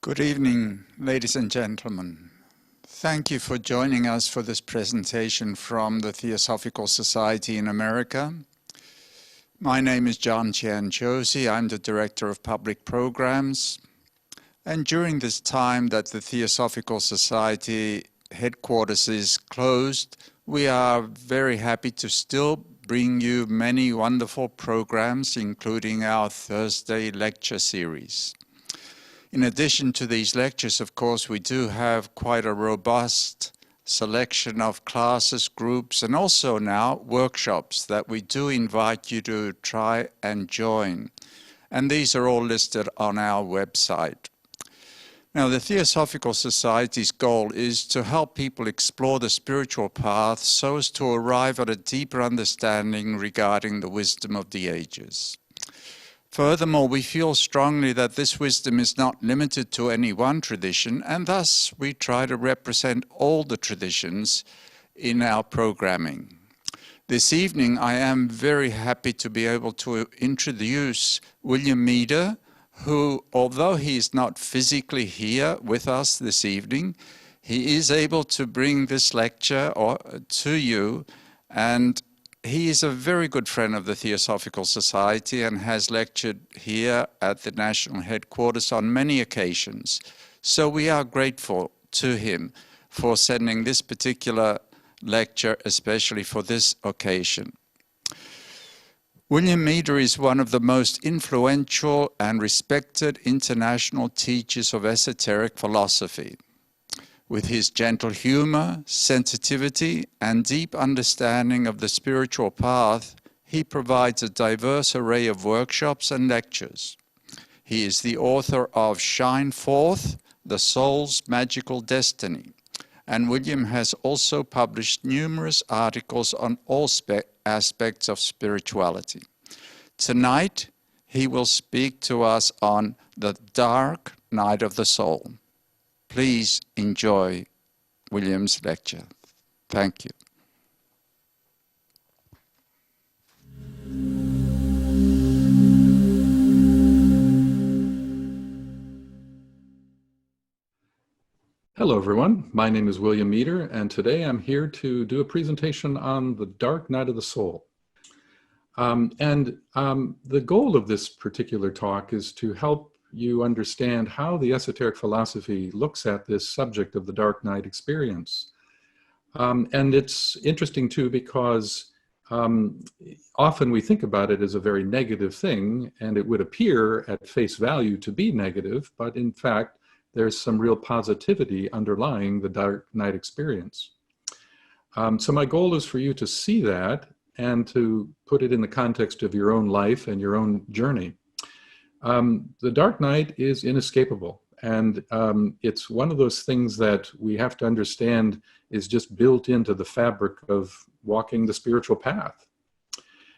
Good evening, ladies and gentlemen. Thank you for joining us for this presentation from the Theosophical Society in America. My name is John Chianchosi. I'm the Director of Public Programs. And during this time that the Theosophical Society headquarters is closed, we are very happy to still bring you many wonderful programs, including our Thursday lecture series. In addition to these lectures, of course, we do have quite a robust selection of classes, groups, and also now workshops that we do invite you to try and join. And these are all listed on our website. Now, the Theosophical Society's goal is to help people explore the spiritual path so as to arrive at a deeper understanding regarding the wisdom of the ages. Furthermore, we feel strongly that this wisdom is not limited to any one tradition, and thus we try to represent all the traditions in our programming. This evening, I am very happy to be able to introduce William Meader, who, although he is not physically here with us this evening, he is able to bring this lecture to you, and he is a very good friend of the Theosophical Society and has lectured here at the national headquarters on many occasions. So we are grateful to him for sending this particular lecture, especially for this occasion. William Meader is one of the most influential and respected international teachers of esoteric philosophy. With his gentle humor, sensitivity, and deep understanding of the spiritual path, he provides a diverse array of workshops and lectures. He is the author of Shine Forth, The Soul's Magical Destiny, and William has also published numerous articles on all aspects of spirituality. Tonight, he will speak to us on the dark night of the soul. Please enjoy William's lecture. Thank you. Hello, everyone. My name is William Meader, and today I'm here to do a presentation on the dark night of the soul. The goal of this particular talk is to help you understand how the esoteric philosophy looks at this subject of the dark night experience. And it's interesting too because often we think about it as a very negative thing, and it would appear at face value to be negative, but in fact, there's some real positivity underlying the dark night experience. So my goal is for you to see that and to put it in the context of your own life and your own journey. The dark night is inescapable, and it's one of those things that we have to understand is just built into the fabric of walking the spiritual path.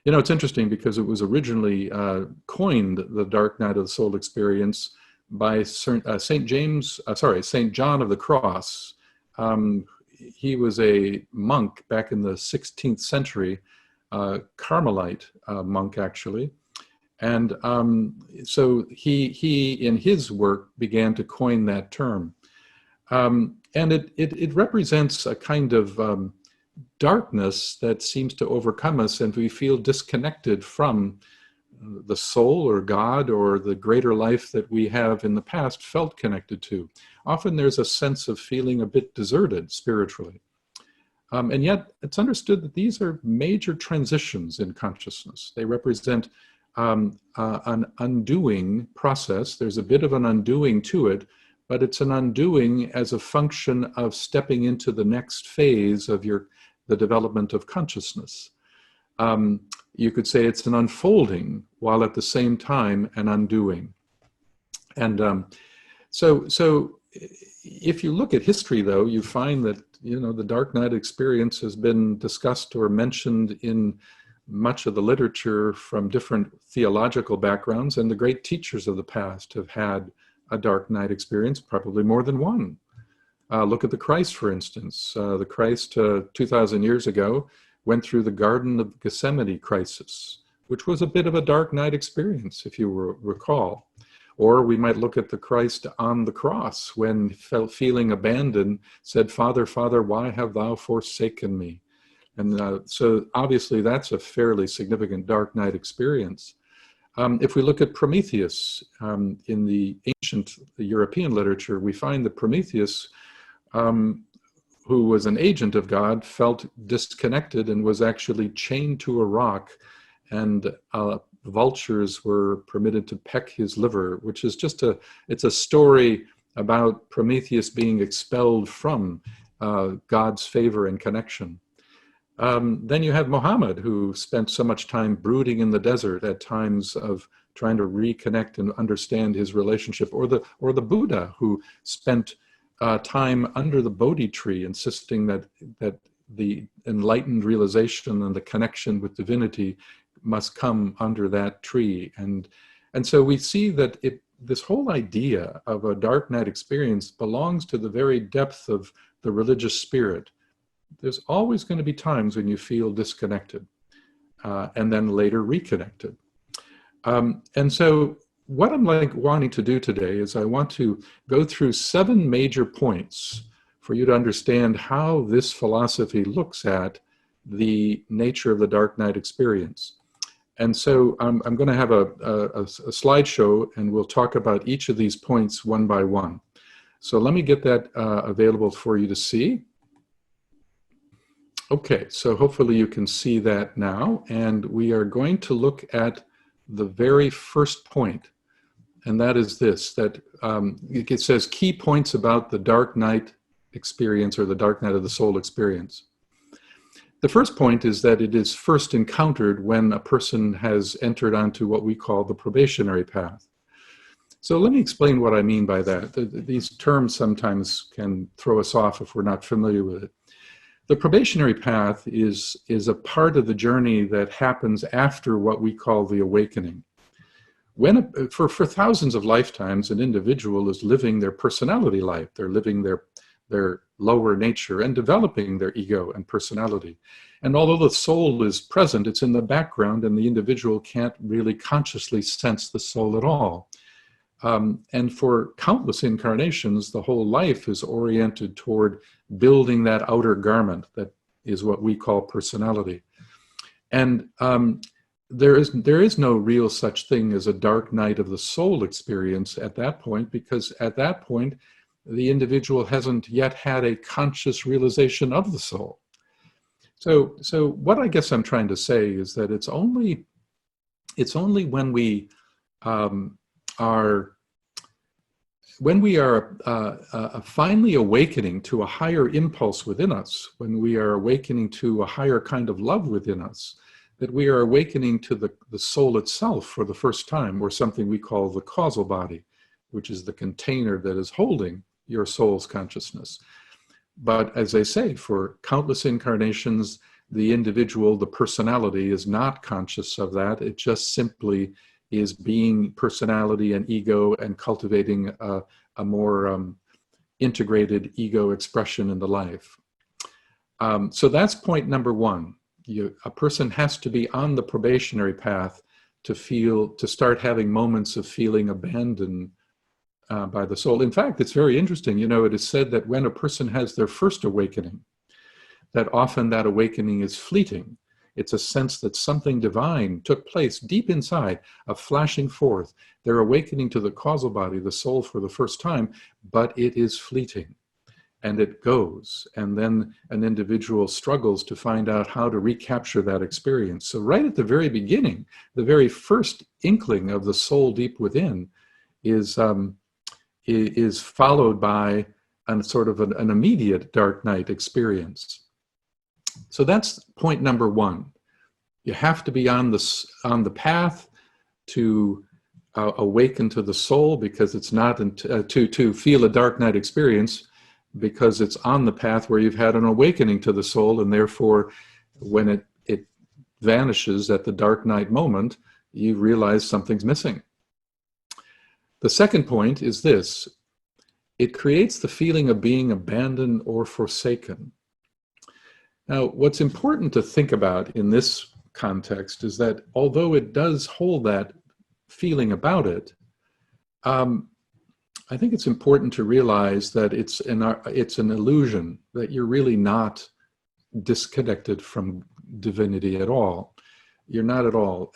You know, it's interesting because it was originally coined, the dark night of the soul experience, by Saint John of the Cross. He was a monk back in the 16th century, Carmelite monk actually. And so he in his work began to coin that term. And it represents a kind of darkness that seems to overcome us, and we feel disconnected from the soul or God or the greater life that we have in the past felt connected to. Often there's a sense of feeling a bit deserted spiritually. And yet it's understood that these are major transitions in consciousness. They represent an undoing process. There's a bit of an undoing to it, but it's an undoing as a function of stepping into the next phase of the development of consciousness. You could say it's an unfolding while at the same time an undoing. And so if you look at history, though, you find that, you know, the dark night experience has been discussed or mentioned in much of the literature from different theological backgrounds, and the great teachers of the past have had a dark night experience, probably more than one. Look at the Christ, for instance. The Christ 2,000 years ago went through the Garden of Gethsemane crisis, which was a bit of a dark night experience, if you recall. Or we might look at the Christ on the cross when feeling abandoned, said, Father, Father, why have thou forsaken me? And so obviously that's a fairly significant dark night experience. If we look at Prometheus, in the ancient European literature, we find that Prometheus, who was an agent of God, felt disconnected and was actually chained to a rock, and vultures were permitted to peck his liver, which is just it's a story about Prometheus being expelled from God's favor and connection. Then you have Muhammad, who spent so much time brooding in the desert at times of trying to reconnect and understand his relationship, or the Buddha, who spent time under the Bodhi tree, insisting that the enlightened realization and the connection with divinity must come under that tree. And so we see that this whole idea of a dark night experience belongs to the very depth of the religious spirit. There's always going to be times when you feel disconnected, and then later reconnected. And so what I'm wanting to do today is I want to go through 7 major points for you to understand how this philosophy looks at the nature of the dark night experience. And so I'm going to have a slideshow, and we'll talk about each of these points one by one. So let me get that available for you to see. Okay, so hopefully you can see that now, and we are going to look at the very first point, and that is this, that it says key points about the dark night experience, or the dark night of the soul experience. The first point is that it is first encountered when a person has entered onto what we call the probationary path. So let me explain what I mean by that. These terms sometimes can throw us off if we're not familiar with it. The probationary path is a part of the journey that happens after what we call the awakening. When for thousands of lifetimes, an individual is living their personality life. They're living their lower nature and developing their ego and personality. And although the soul is present, it's in the background, and the individual can't really consciously sense the soul at all. And for countless incarnations, the whole life is oriented toward building that outer garment that is what we call personality. And there is no real such thing as a dark night of the soul experience at that point, because at that point, the individual hasn't yet had a conscious realization of the soul. So what I guess I'm trying to say is that it's only when we are finally awakening to a higher impulse within us, when we are awakening to a higher kind of love within us, that we are awakening to the soul itself for the first time, or something we call the causal body, which is the container that is holding your soul's consciousness. But as I say, for countless incarnations, the individual, the personality, is not conscious of that. It just simply is being personality and ego and cultivating a more integrated ego expression in the life. So that's point number one. A person has to be on the probationary path to start having moments of feeling abandoned by the soul. In fact, it's very interesting. You know, it is said that when a person has their first awakening, that often that awakening is fleeting. It's a sense that something divine took place deep inside, a flashing forth. They're awakening to the causal body, the soul, for the first time, but it is fleeting, and it goes. And then an individual struggles to find out how to recapture that experience. So right at the very beginning, the very first inkling of the soul deep within is followed by a sort of an immediate dark night experience. So that's point number one. You have to be on the path to awaken to the soul, because it's not to feel a dark night experience, because it's on the path where you've had an awakening to the soul, and therefore when it vanishes at the dark night moment, you realize something's missing. The second point is this: it creates the feeling of being abandoned or forsaken. Now, what's important to think about in this context is that although it does hold that feeling about it, Um, I think it's important to realize that it's an illusion, that you're really not disconnected from divinity at all. You're not at all.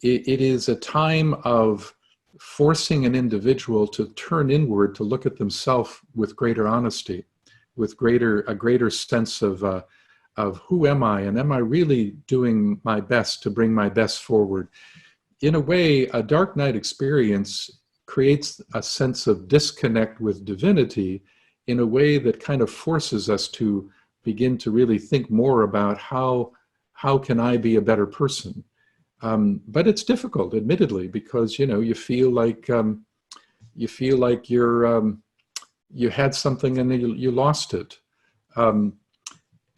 It is a time of forcing an individual to turn inward, to look at themselves with greater honesty, with a greater sense of who am I, and am I really doing my best to bring my best forward. In a way, a dark night experience creates a sense of disconnect with divinity in a way that kind of forces us to begin to really think more about how can I be a better person. But it's difficult, admittedly, because you feel like you had something and then you lost it, and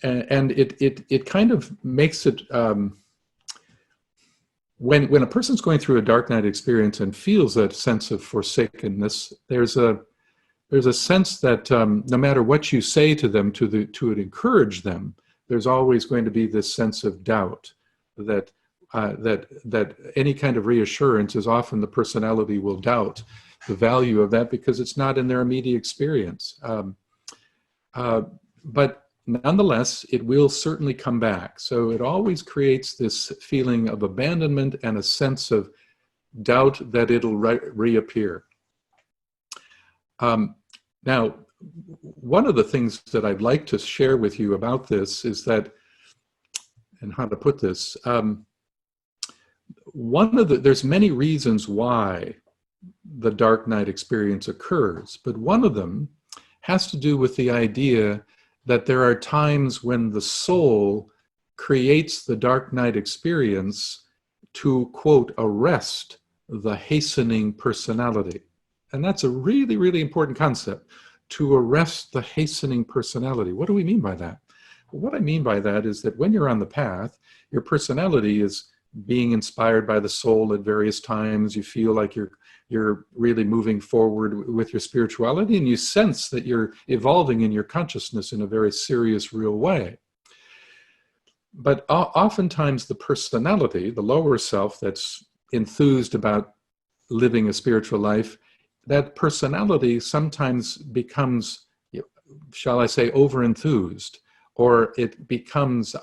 it kind of makes it. When a person's going through a dark night experience and feels that sense of forsakenness, there's a sense that no matter what you say to them to encourage them, there's always going to be this sense of doubt that any kind of reassurance is often the personality will doubt the value of that because it's not in their immediate experience. But nonetheless, it will certainly come back. So it always creates this feeling of abandonment and a sense of doubt that it'll reappear. Now, one of the things that I'd like to share with you about this is that, and how to put this, there's many reasons why the dark night experience occurs, but one of them has to do with the idea that there are times when the soul creates the dark night experience to, quote, arrest the hastening personality. And that's a really, really important concept, to arrest the hastening personality. What do we mean by that? Well, what I mean by that is that when you're on the path, your personality is being inspired by the soul at various times. You feel like you're really moving forward with your spirituality, and you sense that you're evolving in your consciousness in a very serious, real way. But oftentimes the personality, the lower self that's enthused about living a spiritual life, that personality sometimes becomes, shall I say, over-enthused, or it becomes,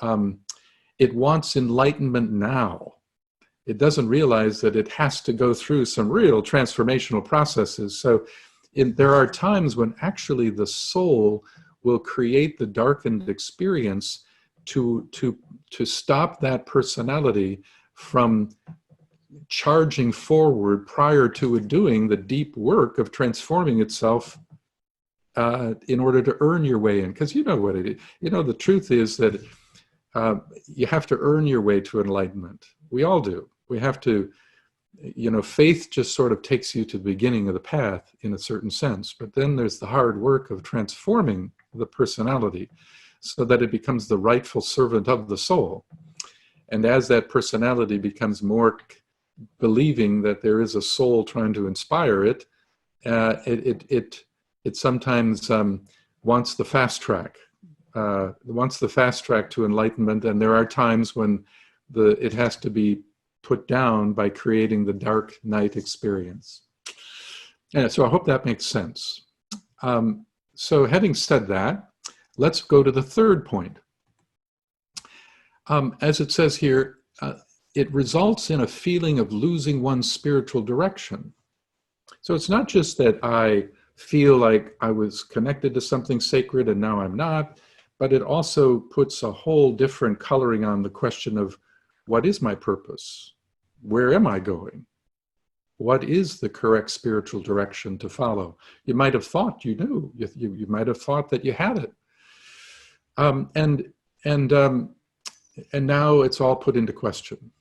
it wants enlightenment now. It doesn't realize that it has to go through some real transformational processes. So there are times when actually the soul will create the darkened experience to stop that personality from charging forward prior to it doing the deep work of transforming itself in order to earn your way in. Because you know what it is. The truth is that you have to earn your way to enlightenment. We all do. We have to, faith just sort of takes you to the beginning of the path in a certain sense, but then there's the hard work of transforming the personality so that it becomes the rightful servant of the soul. And as that personality becomes more believing that there is a soul trying to inspire it, it sometimes wants the fast track. Wants the fast track to enlightenment, and there are times when it has to be put down by creating the dark night experience. And so I hope that makes sense. So having said that, let's go to the third point. As it says here, it results in a feeling of losing one's spiritual direction. So it's not just that I feel like I was connected to something sacred and now I'm not, but it also puts a whole different coloring on the question of what is my purpose? Where am I going? What is the correct spiritual direction to follow? You might have thought you knew. You might have thought that you had it. And now it's all put into question.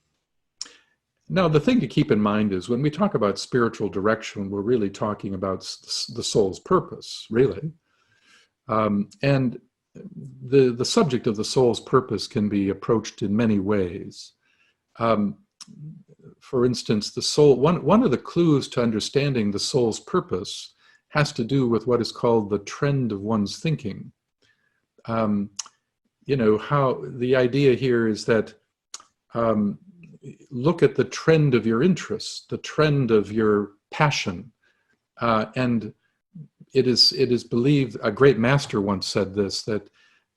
Now, the thing to keep in mind is when we talk about spiritual direction, we're really talking about the soul's purpose, really. And the subject of the soul's purpose can be approached in many ways. For instance, the soul, one of the clues to understanding the soul's purpose has to do with what is called the trend of one's thinking. How the idea here is that look at the trend of your interests, the trend of your passion. And it is believed, a great master once said this, that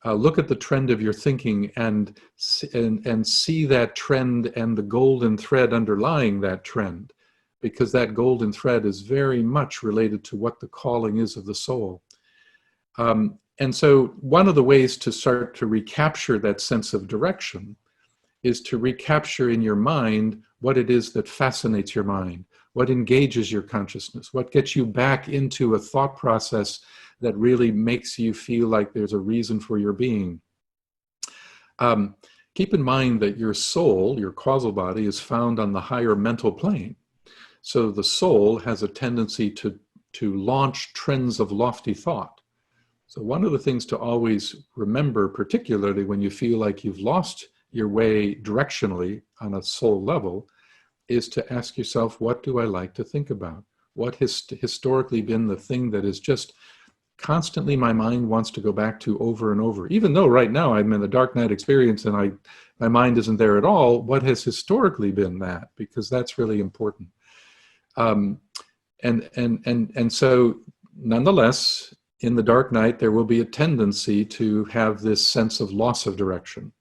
look at the trend of your thinking and see that trend and the golden thread underlying that trend, because that golden thread is very much related to what the calling is of the soul. And so one of the ways to start to recapture that sense of direction is to recapture in your mind what it is that fascinates your mind, what engages your consciousness, what gets you back into a thought process that really makes you feel like there's a reason for your being. Keep in mind that your soul, your causal body, is found on the higher mental plane. So the soul has a tendency to launch trends of lofty thought. So one of the things to always remember, particularly when you feel like you've lost your way directionally on a soul level, is to ask yourself, what do I like to think about? What has historically been the thing that is just constantly my mind wants to go back to over and over? Even though right now I'm in a dark night experience and my mind isn't there at all, what has historically been that? Because that's really important. And so nonetheless, in the dark night, there will be a tendency to have this sense of loss of direction.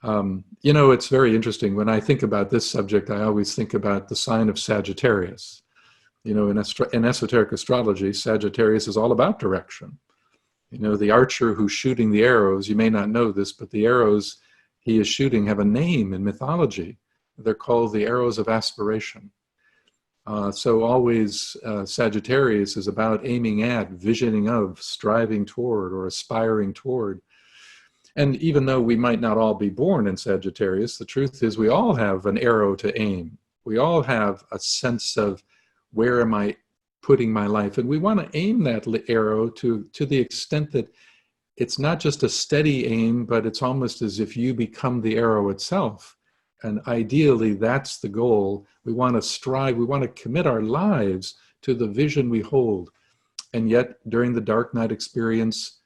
You know, it's very interesting. When I think about this subject, I always think about the sign of Sagittarius. You know, in esoteric astrology, Sagittarius is all about direction. You know, the archer who's shooting the arrows, you may not know this, but the arrows he is shooting have a name in mythology. They're called the arrows of aspiration. So always Sagittarius is about aiming at, visioning of, striving toward, or aspiring toward. And even though we might not all be born in Sagittarius, the truth is we all have an arrow to aim. We all have a sense of, where am I putting my life? And we want to aim that arrow to the extent that it's not just a steady aim, but it's almost as if you become the arrow itself. And ideally, that's the goal. We want to strive, we want to commit our lives to the vision we hold. And yet, during the dark night experience,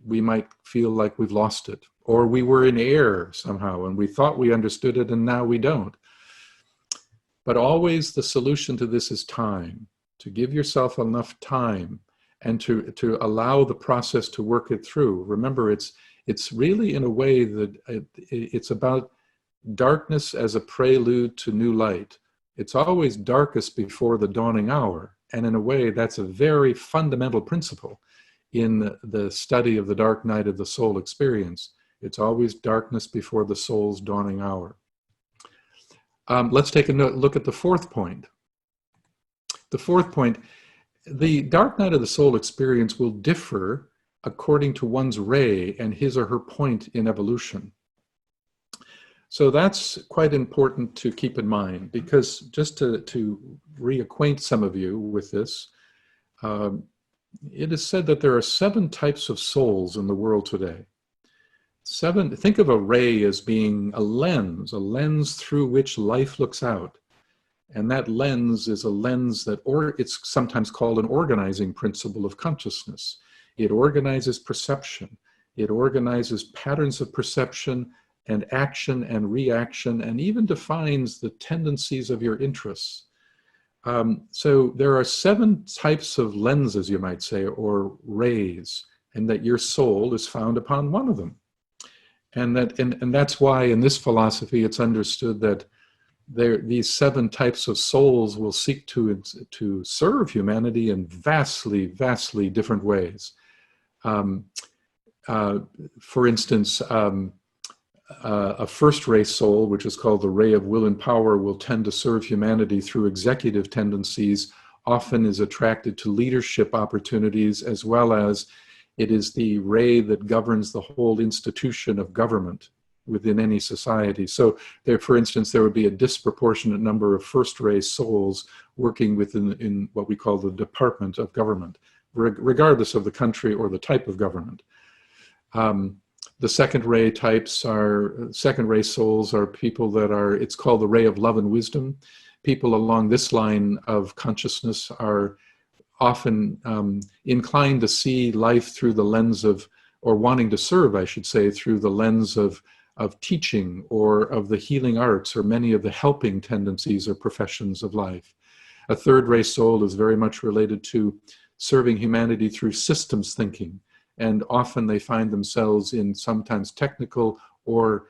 we might feel like we've lost it, or we were in error somehow, and we thought we understood it, and now we don't. But always the solution to this is time, to give yourself enough time and to allow the process to work it through. Remember, it's really in a way that it's about darkness as a prelude to new light. It's always darkest before the dawning hour. And in a way, that's a very fundamental principle in the study of the dark night of the soul experience. It's always darkness before the soul's dawning hour. Let's take a look at the fourth point. The fourth point, the dark night of the soul experience will differ according to one's ray and his or her point in evolution. So that's quite important to keep in mind, because just to reacquaint some of you with this, it is said that there are 7 types of souls in the world today. 7, think of a ray as being a lens through which life looks out. And that lens is a lens that, or it's sometimes called an organizing principle of consciousness. It organizes perception. It organizes patterns of perception and action and reaction, and even defines the tendencies of your interests. So there are 7 types of lenses, you might say, or rays, and that your soul is found upon one of them. And that's why in this philosophy it's understood that these 7 types of souls will seek to serve humanity in vastly, vastly different ways. For instance, a first ray soul, which is called the ray of will and power, will tend to serve humanity through executive tendencies, often is attracted to leadership opportunities, as well as it is the ray that governs the whole institution of government within any society. So there, for instance, there would be a disproportionate number of first ray souls working within what we call the department of government, regardless of the country or the type of government. The second ray types are, second ray souls are people that are, it's called the ray of love and wisdom. People along this line of consciousness are often inclined to see life through the lens of, or wanting to serve, I should say, through the lens of teaching or of the healing arts or many of the helping tendencies or professions of life. A third ray soul is very much related to serving humanity through systems thinking. And often they find themselves in sometimes technical or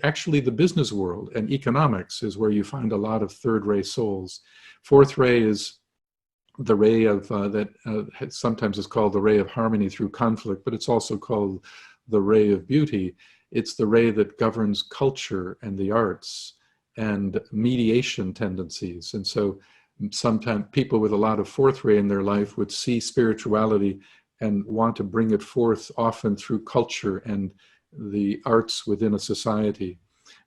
actually the business world, and economics is where you find a lot of third ray souls. Fourth ray is the ray of that sometimes is called the ray of harmony through conflict, but it's also called the ray of beauty. It's the ray that governs culture and the arts and mediation tendencies. And so sometimes people with a lot of fourth ray in their life would see spirituality and want to bring it forth, often through culture and the arts within a society.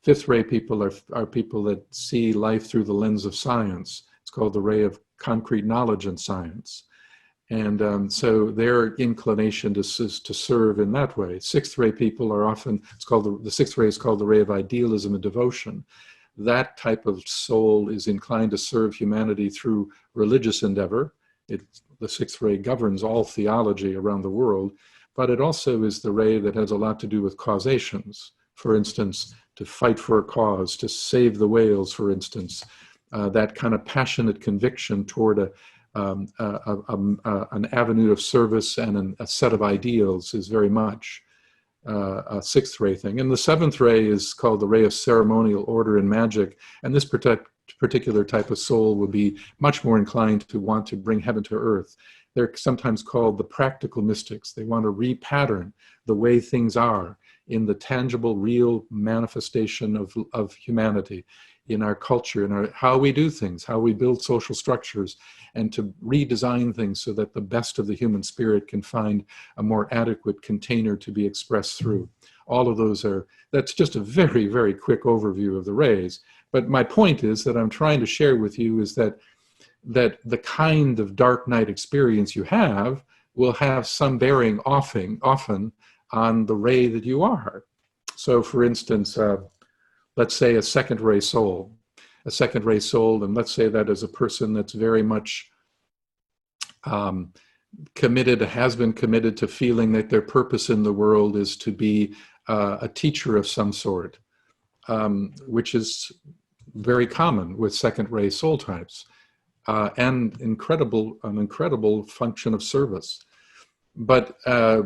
Fifth ray people are people that see life through the lens of science. It's called the ray of concrete knowledge and science. And so their inclination is to serve in that way. Sixth ray people are often, it's called the sixth ray is called the ray of idealism and devotion. That type of soul is inclined to serve humanity through religious endeavor. The sixth ray governs all theology around the world, but it also is the ray that has a lot to do with causations. For instance, to fight for a cause, to save the whales, for instance. That kind of passionate conviction toward an avenue of service and a set of ideals is very much a sixth ray thing. And the seventh ray is called the ray of ceremonial order and magic. And this particular type of soul would be much more inclined to want to bring heaven to earth. They're sometimes called the practical mystics. They want to repattern the way things are in the tangible, real manifestation of humanity, in our culture, in how we do things, how we build social structures, and to redesign things so that the best of the human spirit can find a more adequate container to be expressed through. All of those that's just a very, very quick overview of the rays. But my point is that I'm trying to share with you is that the kind of dark night experience you have will have some bearing often on the ray that you are. So for instance, let's say a second ray soul, and let's say that is a person that's very much committed, has been committed to feeling that their purpose in the world is to be a teacher of some sort, which is very common with second ray soul types, and an incredible function of service. But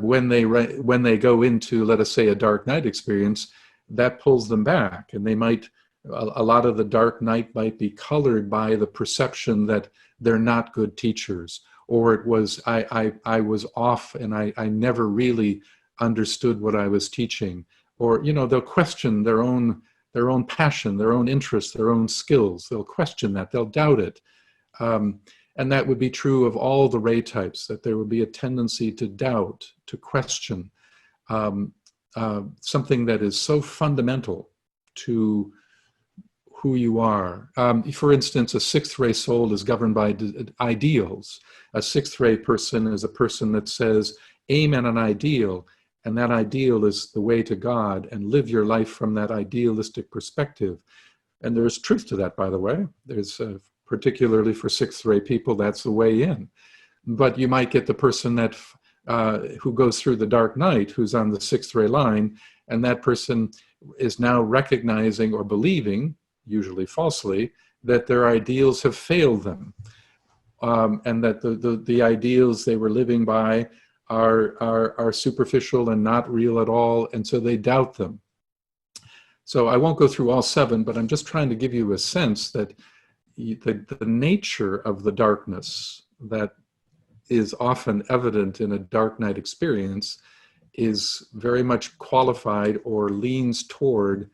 when they go into, let us say, a dark night experience, that pulls them back, and they might, a lot of the dark night might be colored by the perception that they're not good teachers, or it was, I was off and I never really understood what I was teaching, or, they'll question their own passion, their own interests, their own skills. They'll question that, they'll doubt it. And that would be true of all the ray types, that there would be a tendency to doubt, to question, something that is so fundamental to who you are. For instance, a sixth ray soul is governed by ideals. A sixth ray person is a person that says, aim at an ideal, and that ideal is the way to God, and live your life from that idealistic perspective. And there's truth to that, by the way. There's particularly for sixth ray people, that's the way in. But you might get the person that who goes through the dark night, who's on the sixth ray line, and that person is now recognizing or believing, usually falsely, that their ideals have failed them, and that the ideals they were living by are superficial and not real at all, and so they doubt them. So I won't go through all seven, but I'm just trying to give you a sense that the nature of the darkness that is often evident in a dark night experience is very much qualified or leans toward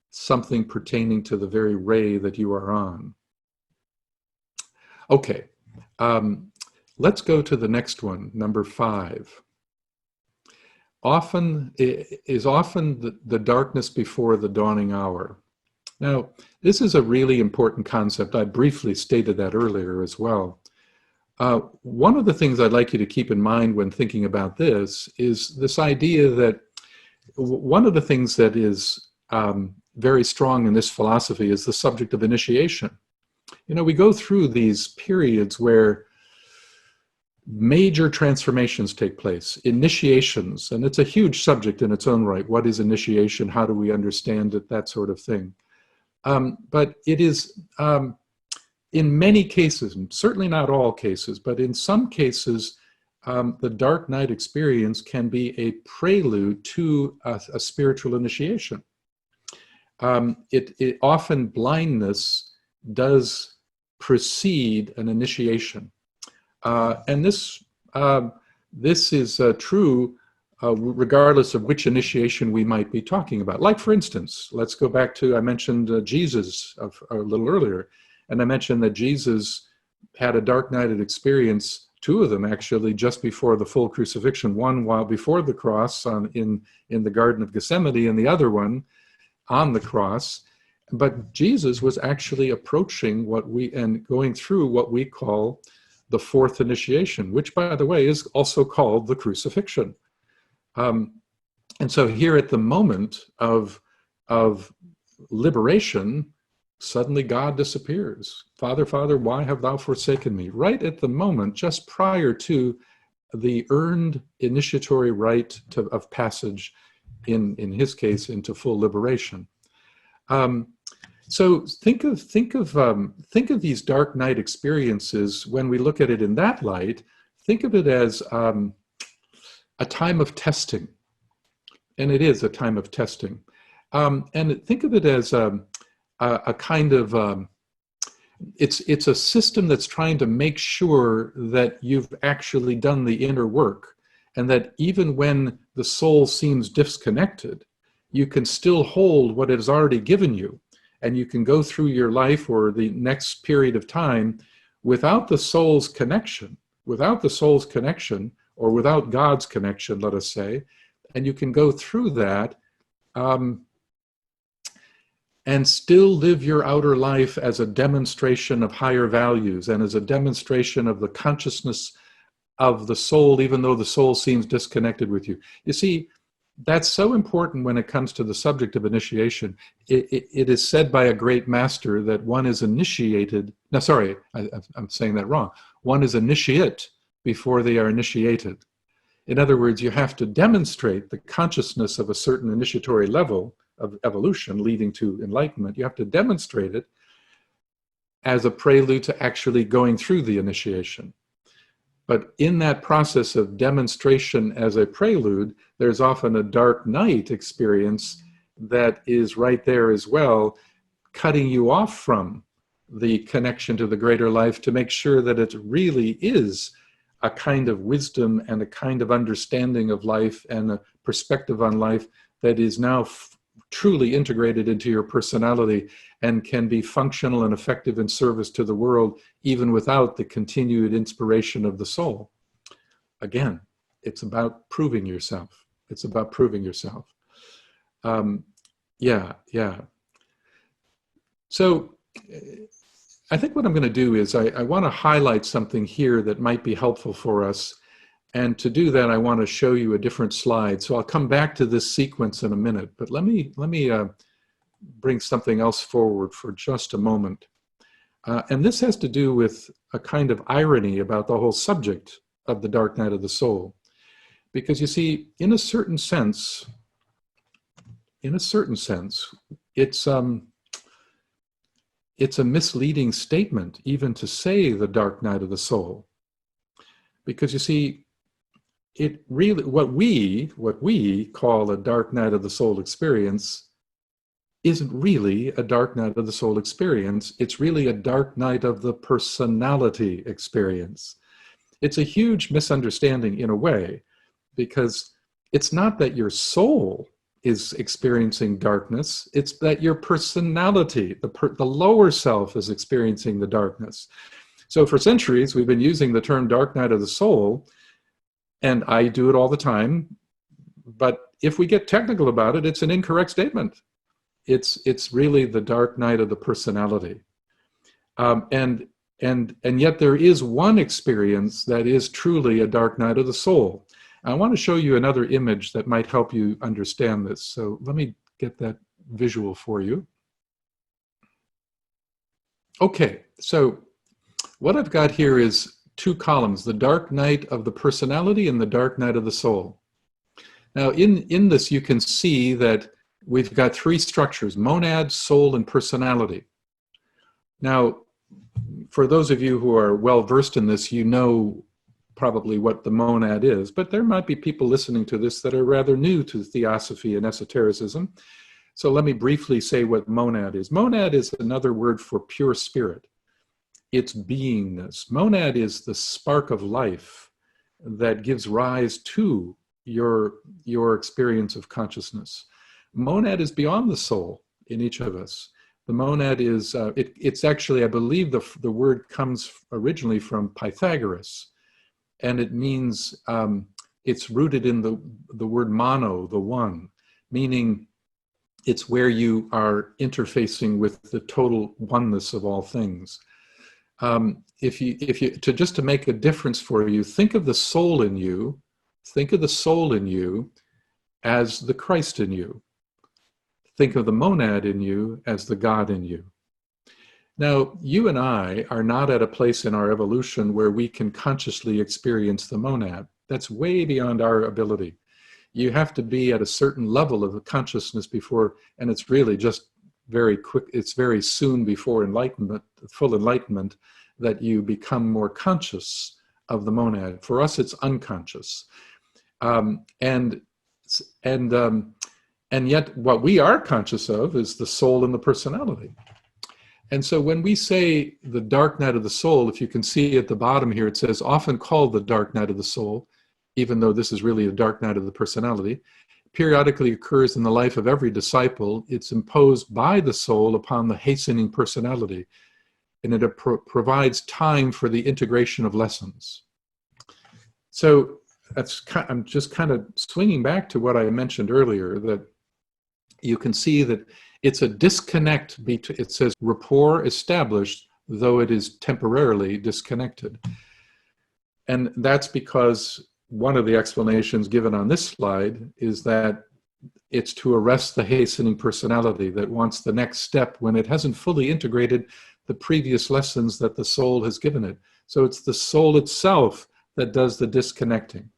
something pertaining to the very ray that you are on. Okay, let's go to the next one, number 5. Often the darkness before the dawning hour. Now, this is a really important concept. I briefly stated that earlier as well. One of the things I'd like you to keep in mind when thinking about this is this idea that one of the things that is very strong in this philosophy is the subject of initiation. We go through these periods where major transformations take place, initiations, and it's a huge subject in its own right. What is initiation? How do we understand it? That sort of thing. But it is in many cases, certainly not all cases, but in some cases, the dark night experience can be a prelude to a spiritual initiation. Often blindness does precede an initiation. And this is true regardless of which initiation we might be talking about. Like, for instance, let's go back to, I mentioned Jesus a little earlier, and I mentioned that Jesus had a dark nighted experience, two of them actually, just before the full crucifixion, one while before the cross in the Garden of Gethsemane, and the other one on the cross. But Jesus was actually approaching and going through what we call the fourth initiation, which, by the way, is also called the crucifixion. And so here at the moment of liberation, suddenly God disappears. Father, Father, why have thou forsaken me? Right at the moment, just prior to the earned initiatory right of passage, in his case, into full liberation. So think of these dark night experiences. When we look at it in that light, think of it as a time of testing, and it is a time of testing. And think of it as a kind of it's a system that's trying to make sure that you've actually done the inner work, and that even when the soul seems disconnected, you can still hold what it has already given you, and you can go through your life or the next period of time without the soul's connection, or without God's connection, let us say, and you can go through that and still live your outer life as a demonstration of higher values and as a demonstration of the consciousness of the soul, even though the soul seems disconnected with you. You see, that's so important when it comes to the subject of initiation. It is said by a great master that one is initiated. No, sorry, I'm saying that wrong. One is initiate before they are initiated. In other words, you have to demonstrate the consciousness of a certain initiatory level of evolution leading to enlightenment. You have to demonstrate it as a prelude to actually going through the initiation. But in that process of demonstration as a prelude, there's often a dark night experience that is right there as well, cutting you off from the connection to the greater life to make sure that it really is a kind of wisdom and a kind of understanding of life and a perspective on life that is now truly integrated into your personality and can be functional and effective in service to the world, even without the continued inspiration of the soul. Again, it's about proving yourself. It's about proving yourself. Yeah. So I think what I'm going to do is I want to highlight something here that might be helpful for us. And to do that, I want to show you a different slide. So I'll come back to this sequence in a minute, but let me bring something else forward for just a moment. And this has to do with a kind of irony about the whole subject of the dark night of the soul. Because you see, in a certain sense, it's a misleading statement even to say the dark night of the soul. Because you see, it really, what we call a dark night of the soul experience isn't really a dark night of the soul experience. It's really a dark night of the personality experience. It's a huge misunderstanding in a way, because it's not that your soul is experiencing darkness, it's that your personality, the lower self, is experiencing the darkness. So for centuries, we've been using the term dark night of the soul, and I do it all the time, but if we get technical about it, it's an incorrect statement. It's really the dark night of the personality. And yet there is one experience that is truly a dark night of the soul. I want to show you another image that might help you understand this. So let me get that visual for you. Okay, so what I've got here is two columns, the dark night of the personality and the dark night of the soul. Now in this you can see that we've got three structures: monad, soul, and personality. Now for those of you who are well versed in this, you know probably what the monad is, but there might be people listening to this that are rather new to theosophy and esotericism. So let me briefly say what monad is. Monad is another word for pure spirit. It's beingness. Monad is the spark of life that gives rise to your experience of consciousness. Monad is beyond the soul in each of us. The monad is, it's actually, I believe the word comes originally from Pythagoras, and it means, it's rooted in the word mono, the one, meaning it's where you are interfacing with the total oneness of all things. If you to make a difference for you, think of the soul in you, as the Christ in you. Think of the monad in you as the God in you. Now, you and I are not at a place in our evolution where we can consciously experience the monad. That's way beyond our ability. You have to be at a certain level of consciousness before, and it's really just very quick, it's very soon before enlightenment, full enlightenment, that you become more conscious of the monad. For us, it's unconscious. And yet what we are conscious of is the soul and the personality. And so when we say the dark night of the soul, if you can see at the bottom here, it says often called the dark night of the soul, even though this is really a dark night of the personality, periodically occurs in the life of every disciple. It's imposed by the soul upon the hastening personality, and it provides time for the integration of lessons. So I'm just kind of swinging back to what I mentioned earlier, that you can see that it's a disconnect between, it says rapport established, though it is temporarily disconnected. And that's because one of the explanations given on this slide is that it's to arrest the hastening personality that wants the next step when it hasn't fully integrated the previous lessons that the soul has given it. So it's the soul itself that does the disconnecting.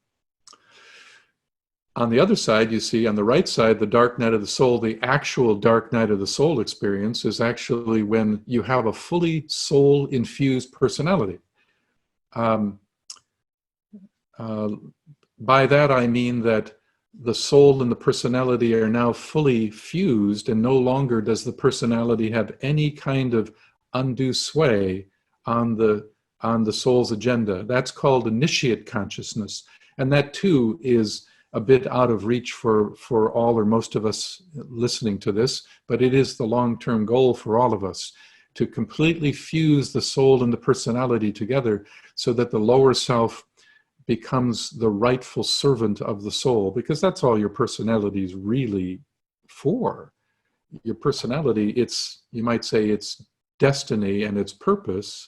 On the other side, you see on the right side, the dark night of the soul, the actual dark night of the soul experience is actually when you have a fully soul-infused personality. By that I mean that the soul and the personality are now fully fused, and no longer does the personality have any kind of undue sway on the soul's agenda. That's called initiate consciousness, and that too is a bit out of reach for all or most of us listening to this, but it is the long-term goal for all of us, to completely fuse the soul and the personality together so that the lower self becomes the rightful servant of the soul, because that's all your personality is really for. Your personality, you might say its destiny and its purpose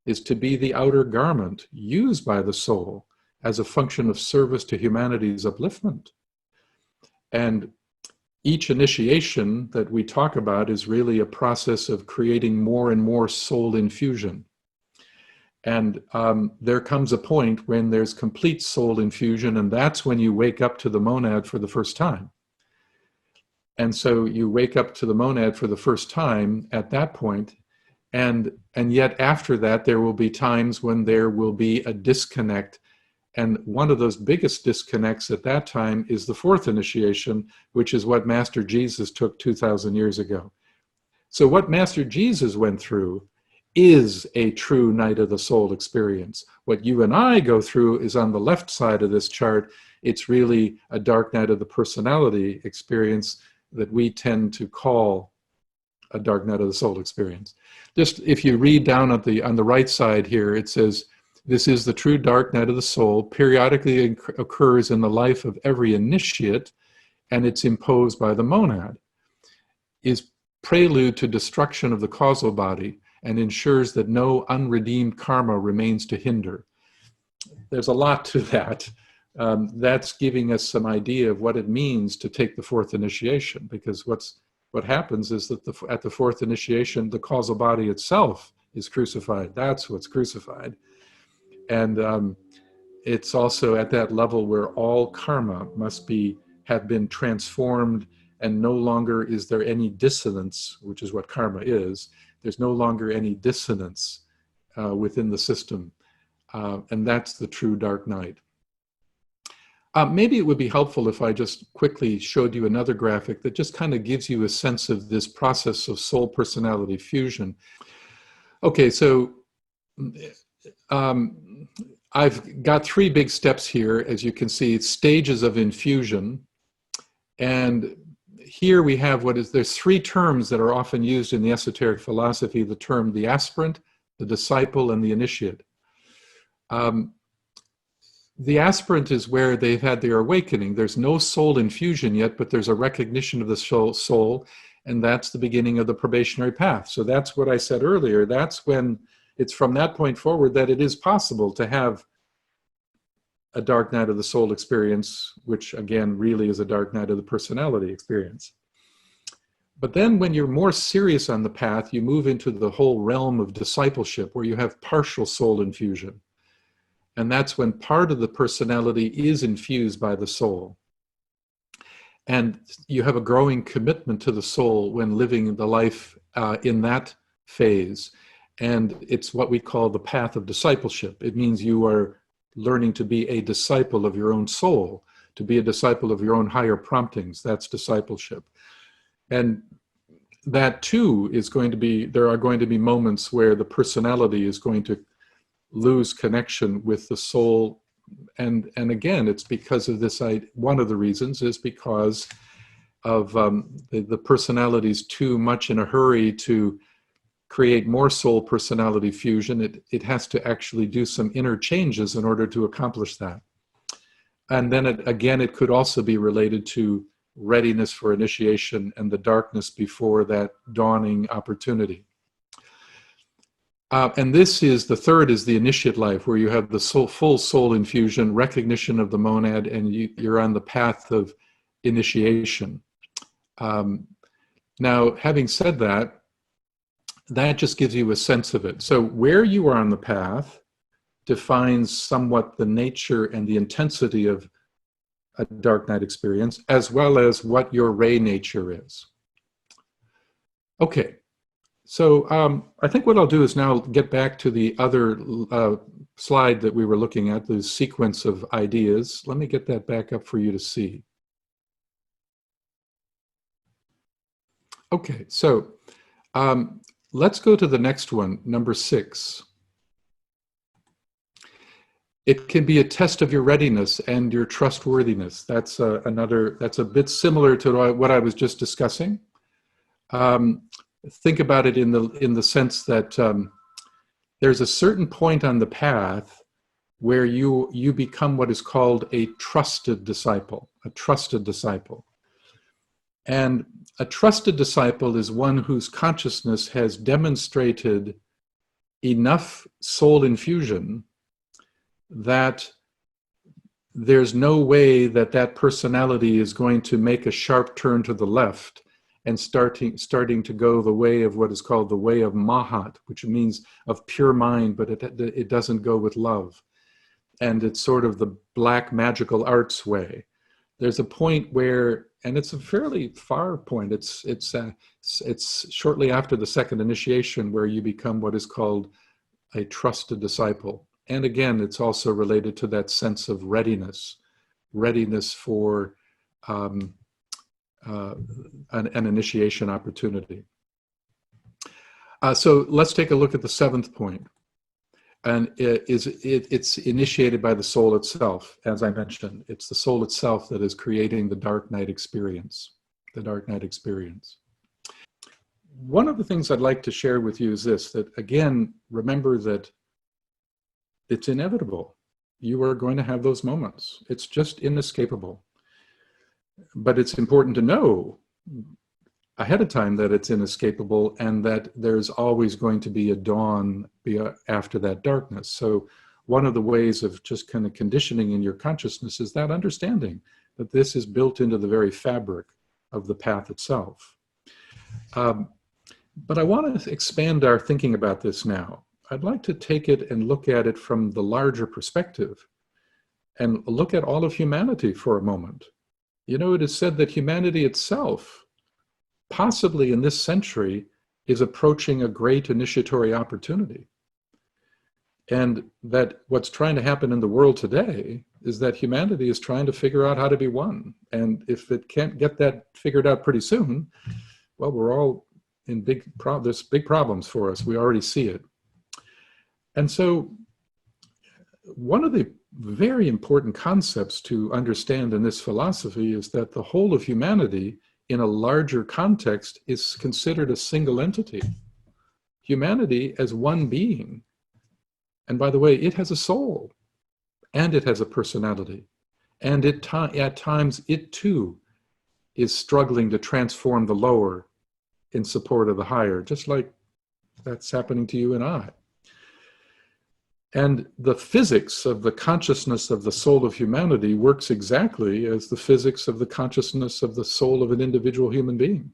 is to be the outer garment used by the soul as a function of service to humanity's upliftment. And each initiation that we talk about is really a process of creating more and more soul infusion. And there comes a point when there's complete soul infusion, and that's when you wake up to the monad for the first time. And so you wake up to the monad for the first time at that point, and yet after that there will be times when there will be a disconnect. And one of those biggest disconnects at that time is the fourth initiation, which is what Master Jesus took 2,000 years ago. So what Master Jesus went through is a true night of the soul experience. What you and I go through is on the left side of this chart. It's really a dark night of the personality experience that we tend to call a dark night of the soul experience. Just if you read down on the right side here, it says, this is the true dark night of the soul, periodically occurs in the life of every initiate, and it's imposed by the monad, is prelude to destruction of the causal body, and ensures that no unredeemed karma remains to hinder. There's a lot to that. That's giving us some idea of what it means to take the fourth initiation, because what happens is that at the fourth initiation, the causal body itself is crucified. That's what's crucified. And it's also at that level where all karma must have been transformed, and no longer is there any dissonance, which is what karma is. There's no longer any dissonance within the system. And that's the true dark night. Maybe it would be helpful if I just quickly showed you another graphic that just kind of gives you a sense of this process of soul personality fusion. Okay, so I've got three big steps here, as you can see, stages of infusion. And here we have there's three terms that are often used in the esoteric philosophy, the term the aspirant, the disciple, and the initiate. The aspirant is where they've had their awakening. There's no soul infusion yet, but there's a recognition of the soul, and that's the beginning of the probationary path. So that's what I said earlier. That's when it's from that point forward that it is possible to have a dark night of the soul experience, which again really is a dark night of the personality experience. But then when you're more serious on the path, you move into the whole realm of discipleship where you have partial soul infusion. And that's when part of the personality is infused by the soul. And you have a growing commitment to the soul when living the life in that phase. And it's what we call the path of discipleship. It means you are learning to be a disciple of your own soul, to be a disciple of your own higher promptings. That's discipleship. And that too is going to be, there are going to be moments where the personality is going to lose connection with the soul. And again, it's because of this, one of the reasons is because of the personality is too much in a hurry to create more soul personality fusion. It has to actually do some inner changes in order to accomplish that. And then again, it could also be related to readiness for initiation and the darkness before that dawning opportunity. And this is, the third is the initiate life, where you have the full soul infusion, recognition of the monad, and you're on the path of initiation. Now, having said that, that just gives you a sense of it. So where you are on the path defines somewhat the nature and the intensity of a dark night experience, as well as what your ray nature is. Okay. So I think what I'll do is now get back to the other slide that we were looking at, the sequence of ideas. Let me get that back up for you to see. Okay, so let's go to the next one, number 6. It can be a test of your readiness and your trustworthiness. That's that's a bit similar to what I was just discussing. Think about it in the sense that there's a certain point on the path where you become what is called a trusted disciple, a trusted disciple. And a trusted disciple is one whose consciousness has demonstrated enough soul infusion that there's no way that that personality is going to make a sharp turn to the left and starting to go the way of what is called the way of Mahat, which means of pure mind, but it doesn't go with love. And it's sort of the black magical arts way. There's a point where, and it's a fairly far point, it's shortly after the second initiation where you become what is called a trusted disciple. And again, it's also related to that sense of readiness for an initiation opportunity. So let's take a look at the 7th point. And it's initiated by the soul itself, as I mentioned. It's the soul itself that is creating the dark night experience, the dark night experience. One of the things I'd like to share with you is this, that again, remember that it's inevitable. You are going to have those moments. It's just inescapable. But it's important to know ahead of time that it's inescapable and that there's always going to be a dawn after that darkness. So one of the ways of just kind of conditioning in your consciousness is that understanding that this is built into the very fabric of the path itself. But I want to expand our thinking about this now. I'd like to take it and look at it from the larger perspective and look at all of humanity for a moment. You know, it is said that humanity itself, possibly in this century, is approaching a great initiatory opportunity. And that what's trying to happen in the world today is that humanity is trying to figure out how to be one. And if it can't get that figured out pretty soon, well, we're all in there's big problems for us. We already see it. And so one of the very important concepts to understand in this philosophy is that the whole of humanity in a larger context is considered a single entity. Humanity as one being. And by the way, it has a soul, and it has a personality. And at times, it too is struggling to transform the lower in support of the higher, just like that's happening to you and I. And the physics of the consciousness of the soul of humanity works exactly as the physics of the consciousness of the soul of an individual human being.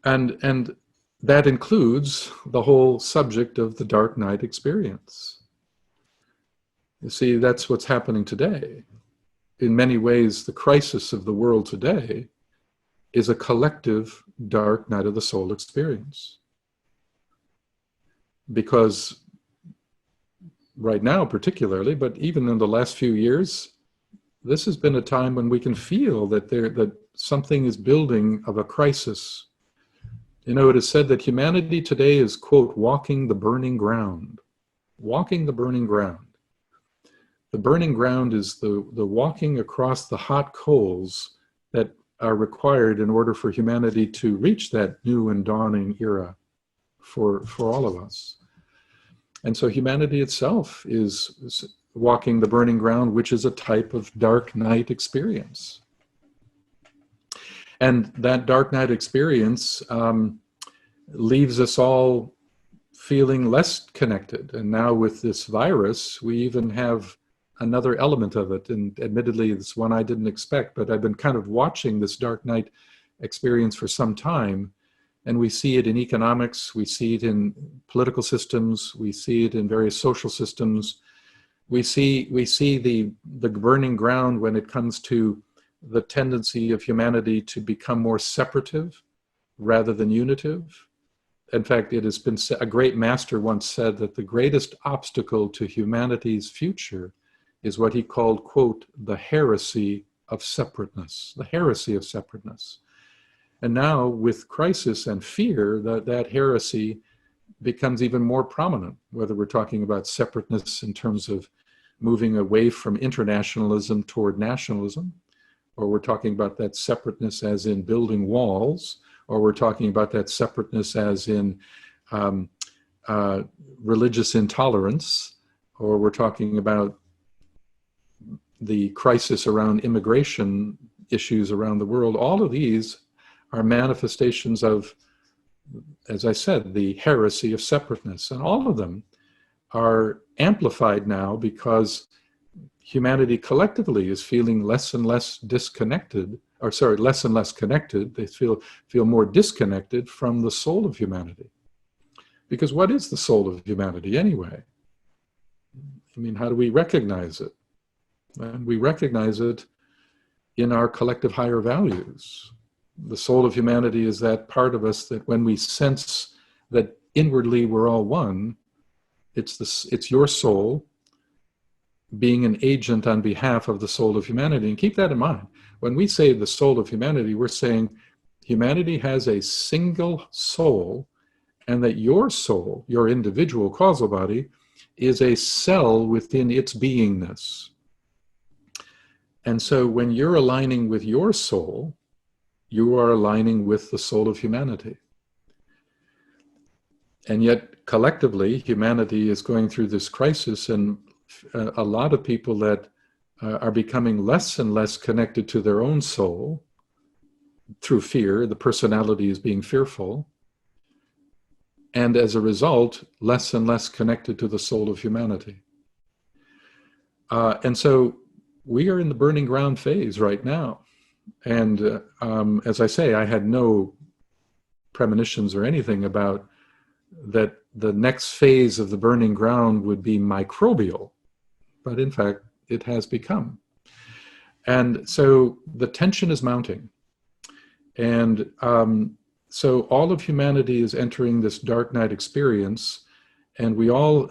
And that includes the whole subject of the dark night experience. You see, that's what's happening today. In many ways, the crisis of the world today is a collective dark night of the soul experience. Because right now particularly, but even in the last few years, this has been a time when we can feel that something is building of a crisis. You know, it is said that humanity today is, quote, walking the burning ground. Walking the burning ground. The burning ground is the walking across the hot coals that are required in order for humanity to reach that new and dawning era for all of us. And so humanity itself is walking the burning ground, which is a type of dark night experience. And that dark night experience leaves us all feeling less connected. And now with this virus, we even have another element of it. And admittedly, it's one I didn't expect, but I've been kind of watching this dark night experience for some time. And we see it in economics, we see it in political systems, we see it in various social systems. We see the burning ground when it comes to the tendency of humanity to become more separative rather than unitive. In fact, it has been a great master once said that the greatest obstacle to humanity's future is what he called, quote, the heresy of separateness, the heresy of separateness. And now with crisis and fear, that heresy becomes even more prominent, whether we're talking about separateness in terms of moving away from internationalism toward nationalism, or we're talking about that separateness as in building walls, or we're talking about that separateness as in religious intolerance, or we're talking about the crisis around immigration issues around the world. All of these are manifestations of, as I said, the heresy of separateness. And all of them are amplified now because humanity collectively is feeling less and less disconnected, or sorry, less and less connected. They feel more disconnected from the soul of humanity. Because what is the soul of humanity anyway? I mean, how do we recognize it? And we recognize it in our collective higher values. The soul of humanity is that part of us that when we sense that inwardly we're all one, it's your soul being an agent on behalf of the soul of humanity. And keep that in mind. When we say the soul of humanity, we're saying humanity has a single soul, and that your soul, your individual causal body, is a cell within its beingness. And so when you're aligning with your soul, you are aligning with the soul of humanity. And yet, collectively, humanity is going through this crisis, and a lot of people that are becoming less and less connected to their own soul through fear. The personality is being fearful. And as a result, less and less connected to the soul of humanity. And so we are in the burning ground phase right now. And as I say, I had no premonitions or anything about that the next phase of the burning ground would be microbial. But in fact, it has become. And so the tension is mounting. And So all of humanity is entering this dark night experience, and we all,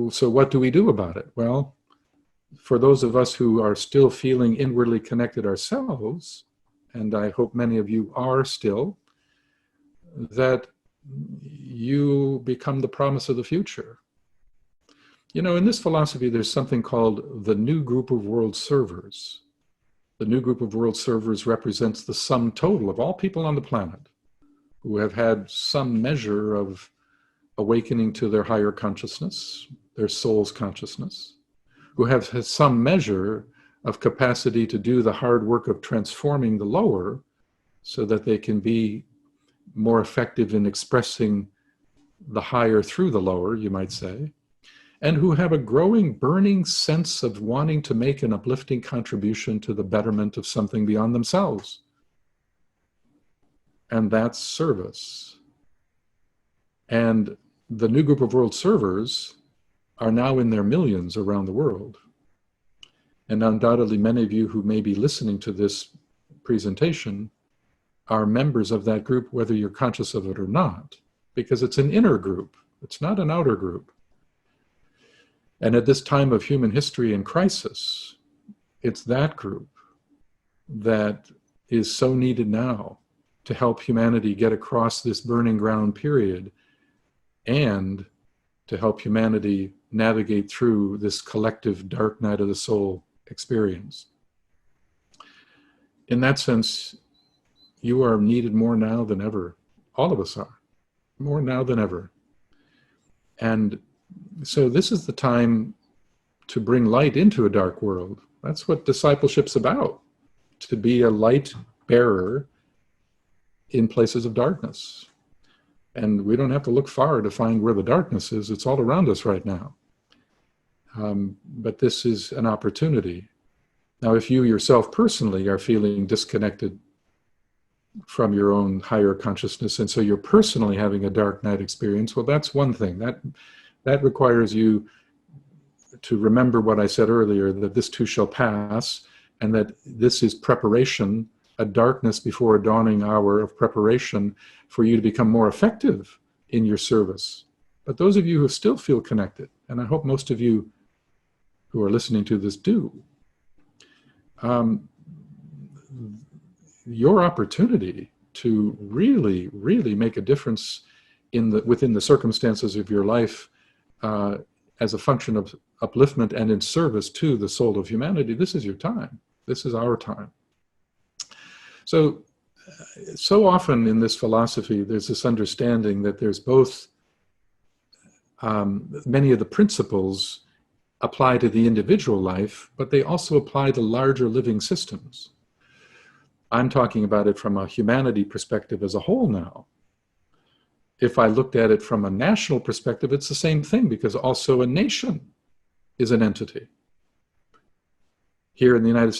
so what do we do about it? Well, for those of us who are still feeling inwardly connected ourselves, and I hope many of you are still, that you become the promise of the future. You know, in this philosophy, there's something called the new group of world servers. The new group of world servers represents the sum total of all people on the planet who have had some measure of awakening to their higher consciousness, their soul's consciousness, who have had some measure of capacity to do the hard work of transforming the lower so that they can be more effective in expressing the higher through the lower, you might say, and who have a growing, burning sense of wanting to make an uplifting contribution to the betterment of something beyond themselves. And that's service. And the new group of world servers are now in their millions around the world. And undoubtedly, many of you who may be listening to this presentation are members of that group, whether you're conscious of it or not, because it's an inner group. It's not an outer group. And at this time of human history and crisis, it's that group that is so needed now to help humanity get across this burning ground period and to help humanity navigate through this collective dark night of the soul experience. In that sense, you are needed more now than ever. All of us are, more now than ever. And so this is the time to bring light into a dark world. That's what discipleship's about, to be a light bearer in places of darkness. And we don't have to look far to find where the darkness is. It's all around us right now. But this is an opportunity. Now, if you yourself personally are feeling disconnected from your own higher consciousness, and so you're personally having a dark night experience, well, that's one thing. That requires you to remember what I said earlier, that this too shall pass, and that this is preparation, a darkness before a dawning hour of preparation for you to become more effective in your service. But those of you who still feel connected, and I hope most of you who are listening to this do, your opportunity to really, really make a difference within the circumstances of your life as a function of upliftment and in service to the soul of humanity, this is your time. This is our time. So often in this philosophy, there's this understanding that there's both many of the principles apply to the individual life, but they also apply to larger living systems. I'm talking about it from a humanity perspective as a whole now. If I looked at it from a national perspective, it's the same thing, because also a nation is an entity. Here in the United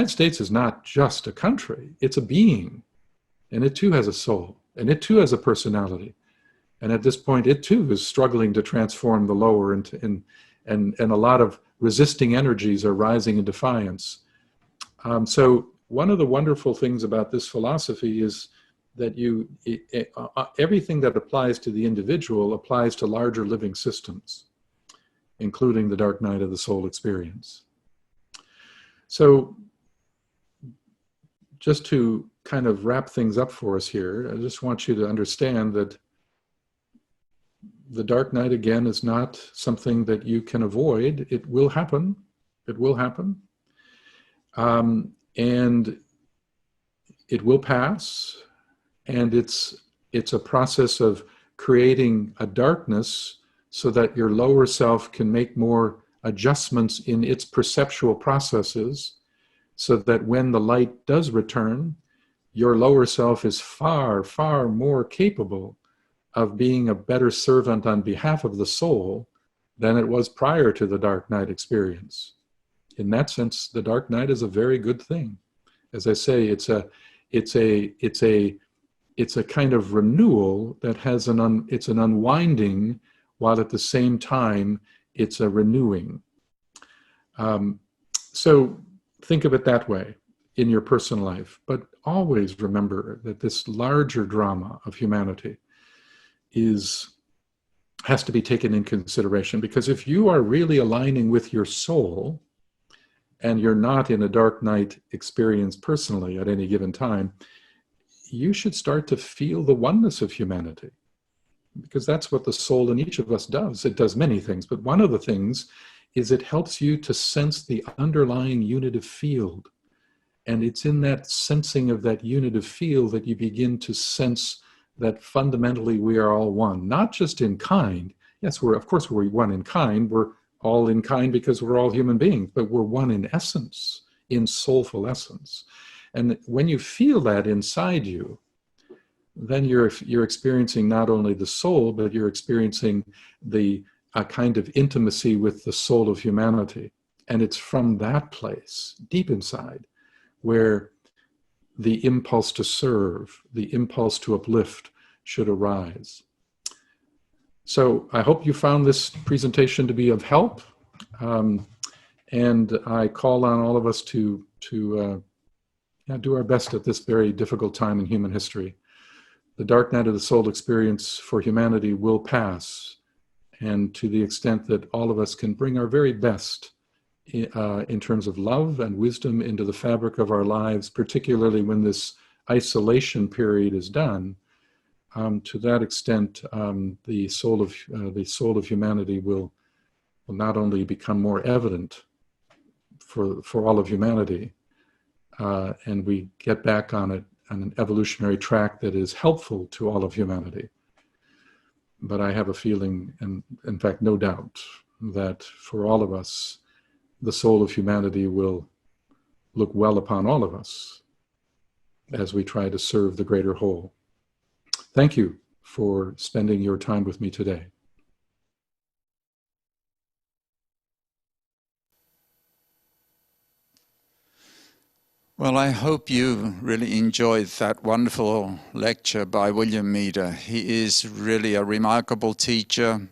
States is not just a country, it's a being. And it too has a soul, and it too has a personality. And at this point, it too is struggling to transform the lower, and a lot of resisting energies are rising in defiance. So one of the wonderful things about this philosophy is that everything that applies to the individual applies to larger living systems, including the dark night of the soul experience. So just to kind of wrap things up for us here, I just want you to understand that the dark night, again, is not something that you can avoid. It will happen. It will happen. And it will pass. And it's a process of creating a darkness so that your lower self can make more adjustments in its perceptual processes, so that when the light does return, your lower self is far, far more capable of being a better servant on behalf of the soul than it was prior to the dark night experience. In that sense, the dark night is a very good thing. As I say, it's a kind of renewal that has it's an unwinding, while at the same time it's a renewing. So think of it that way. in your personal life, but always remember that this larger drama of humanity has to be taken in consideration, because if you are really aligning with your soul and you're not in a dark night experience personally at any given time, you should start to feel the oneness of humanity, because that's what the soul in each of us does. It does many things, but one of the things is it helps you to sense the underlying unitive field. And it's in that sensing of that unitive field that you begin to sense that fundamentally we are all one, not just in kind. Yes, of course we're one in kind. We're all in kind because we're all human beings, but we're one in essence, in soulful essence. And when you feel that inside you, then you're experiencing not only the soul, but you're experiencing a kind of intimacy with the soul of humanity. And it's from that place, deep inside, where the impulse to serve, the impulse to uplift should arise. So I hope you found this presentation to be of help. And I call on all of us to do our best at this very difficult time in human history. The dark night of the soul experience for humanity will pass. And to the extent that all of us can bring our very best in terms of love and wisdom into the fabric of our lives, particularly when this isolation period is done, to that extent, the soul of humanity will not only become more evident for all of humanity, and we get back on an evolutionary track that is helpful to all of humanity. But I have a feeling, and in fact, no doubt, that for all of us, the soul of humanity will look well upon all of us as we try to serve the greater whole. Thank you for spending your time with me today. Well, I hope you really enjoyed that wonderful lecture by William Meader. He is really a remarkable teacher.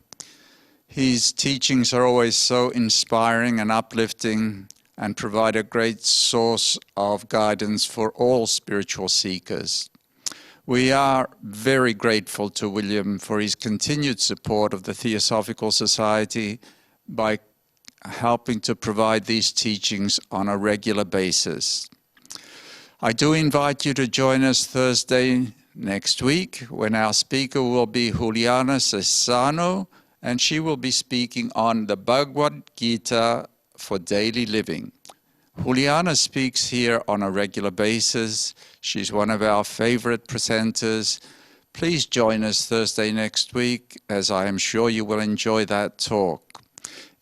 His teachings are always so inspiring and uplifting and provide a great source of guidance for all spiritual seekers. We are very grateful to William for his continued support of the Theosophical Society by helping to provide these teachings on a regular basis. I do invite you to join us Thursday next week when our speaker will be Juliana Cesano, and she will be speaking on the Bhagavad Gita for daily living. Juliana speaks here on a regular basis. She's one of our favorite presenters. Please join us Thursday next week, as I am sure you will enjoy that talk.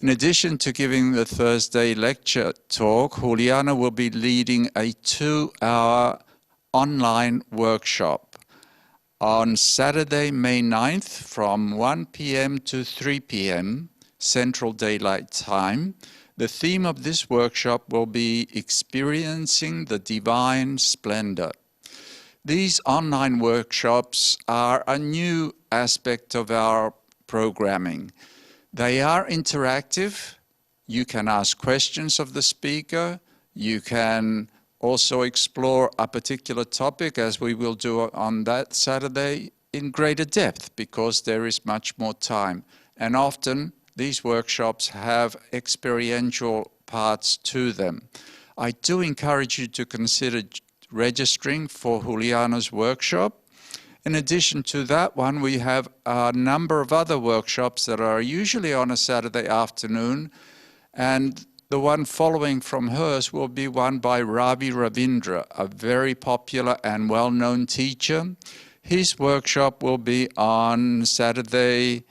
In addition to giving the Thursday lecture talk, Juliana will be leading a 2-hour online workshop on Saturday, May 9th from 1 p.m. to 3 p.m. Central Daylight Time. The theme of this workshop will be Experiencing the Divine Splendor. These online workshops are a new aspect of our programming. They are interactive. You can ask questions of the speaker. You can also explore a particular topic, as we will do on that Saturday, in greater depth, because there is much more time. And often these workshops have experiential parts to them. I do encourage you to consider registering for Juliana's workshop. In addition to that one, we have a number of other workshops that are usually on a Saturday afternoon, and the one following from hers will be one by Ravi Ravindra, a very popular and well-known teacher. His workshop will be on Saturday,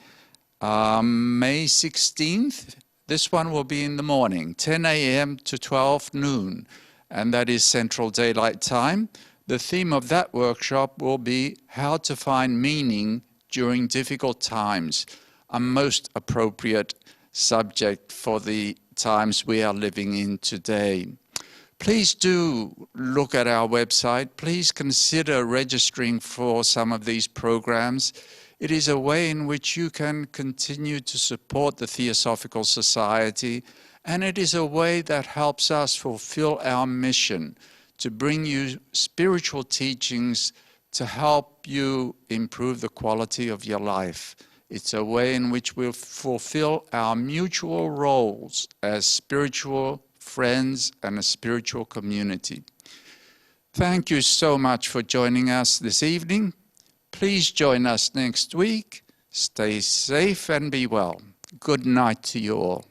May 16th. This one will be in the morning, 10 a.m. to 12 noon, and that is Central Daylight Time. The theme of that workshop will be how to find meaning during difficult times, a most appropriate subject for the times we are living in today. Please do look at our website. Please consider registering for some of these programs. It is a way in which you can continue to support the Theosophical Society, and it is a way that helps us fulfill our mission to bring you spiritual teachings to help you improve the quality of your life. It's a way in which we'll fulfill our mutual roles as spiritual friends and a spiritual community. Thank you so much for joining us this evening. Please join us next week. Stay safe and be well. Good night to you all.